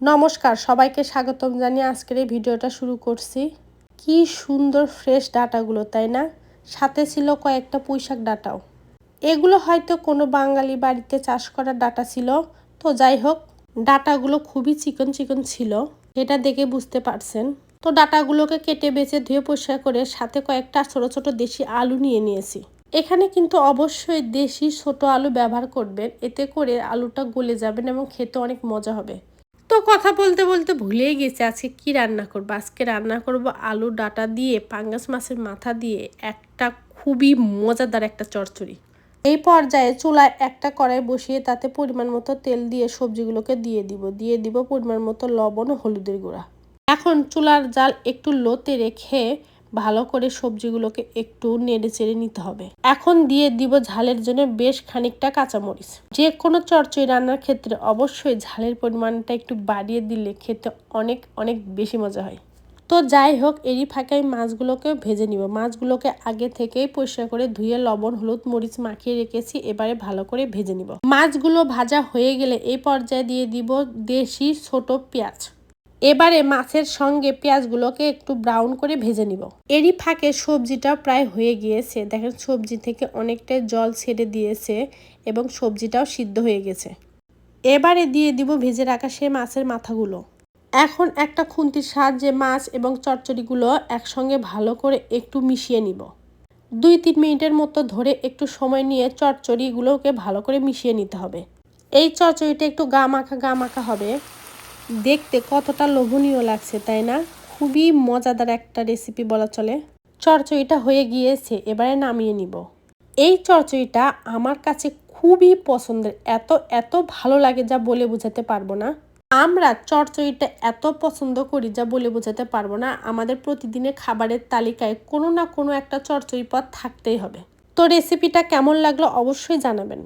নমস্কার, সবাইকে স্বাগতম জানিয়ে আজকের এই ভিডিওটা শুরু করছি। কি সুন্দর ফ্রেশ ডাঁটাগুলো, তাই না? সাথে ছিল কয়েকটা পুঁইশাক ডাঁটাও। এগুলো হয়তো কোনো বাঙালি বাড়িতে চাষ করা ডাঁটা ছিল। তো যাই হোক, ডাঁটাগুলো খুবই চিকন চিকন ছিল, এটা দেখে বুঝতে পারছেন। তো ডাঁটাগুলোকে কেটে বেছে ধুয়ে পরিষ্কার করে সাথে কয়েকটা ছোট ছোট দেশি আলু নিয়েছি। এখানে কিন্তু অবশ্যই দেশি ছোট আলু ব্যবহার করবেন, এতে করে আলুটা গলে যাবেন এবং খেতে অনেক মজা হবে। তো কথা বলতে বলতে ভুলেই গেছি আজকে কি রান্না করব। আজকে রান্না করব আলু ডাঁটা দিয়ে পাঙ্গাস মাছের মাথা দিয়ে একটা খুবই মজাদার একটা চচ্চড়ি। এই পর্যায়ে চুলায় একটা কড়াই বসিয়ে তাতে পরিমাণ মতো তেল দিয়ে সবজিগুলোকে দিয়ে দিব পরিমাণ মতো লবণ ও হলুদের গুঁড়া। এখন চুলার জাল একটু লোতে রেখে ভালো করে সবজিগুলোকে একটু নেড়ে চেড়ে নিতে হবে। এখন দিয়ে দিব ঝালের জন্য বেশ খানিকটা কাঁচামরিচ। যে কোনো চচ্চড়ি রান্নার ক্ষেত্রে অবশ্যই ঝালের পরিমাণটা একটু বাড়িয়ে দিলে খেতে অনেক অনেক বেশি মজা হয়। তো যাই হোক, এরই ফাঁকে আমি মাছগুলোকে ভেজে নিব। মাছগুলোকে আগে থেকেই পরিষ্কার করে ধুয়ে লবণ হলুদ মরিচ মাখিয়ে রেখেছি, এবারে ভালো করে ভেজে নিব। মাছগুলো ভাজা হয়ে গেলে এই পর্যায়ে দিয়ে দিব দেশি ছোট পেঁয়াজ। এবারে মাছের সঙ্গে পেঁয়াজগুলোকে একটু ব্রাউন করে ভেজে নিব। এরই ফাঁকে সবজিটা প্রায় হয়ে গিয়েছে, দেখেন সবজি থেকে অনেকটাই জল ছেড়ে দিয়েছে এবং সবজিটাও সিদ্ধ হয়ে গেছে। এবারে দিয়ে দিব ভেজে রাখা সে মাছের মাথাগুলো। এখন একটা খুন্তির সাহায্যে মাছ এবং চচ্চড়িগুলো একসঙ্গে ভালো করে একটু মিশিয়ে নিব। 2-3 মিনিটের মতো ধরে একটু সময় নিয়ে চচ্চড়িগুলোকে ভালো করে মিশিয়ে নিতে হবে। এই চচ্চড়িটা একটু গা মাখা হবে। দেখতে কতটা লোভনীয় লাগছে, তাই না? খুবই মজাদার একটা রেসিপি বলা চলে। চচ্চড়িটা হয়ে গিয়েছে, এবারে নামিয়ে নিব। এই চচ্চড়িটা আমার কাছে খুবই পছন্দের, এত এত ভালো লাগে যা বলে বোঝাতে পারবো না। আমরা চচ্চড়িটা এত পছন্দ করি যা বলে বোঝাতে পারবো না। আমাদের প্রতিদিনের খাবারের তালিকায় কোনো না কোনো একটা চচ্চড়ি পদ থাকতেই হবে। তো রেসিপিটা কেমন লাগলো অবশ্যই জানাবেন।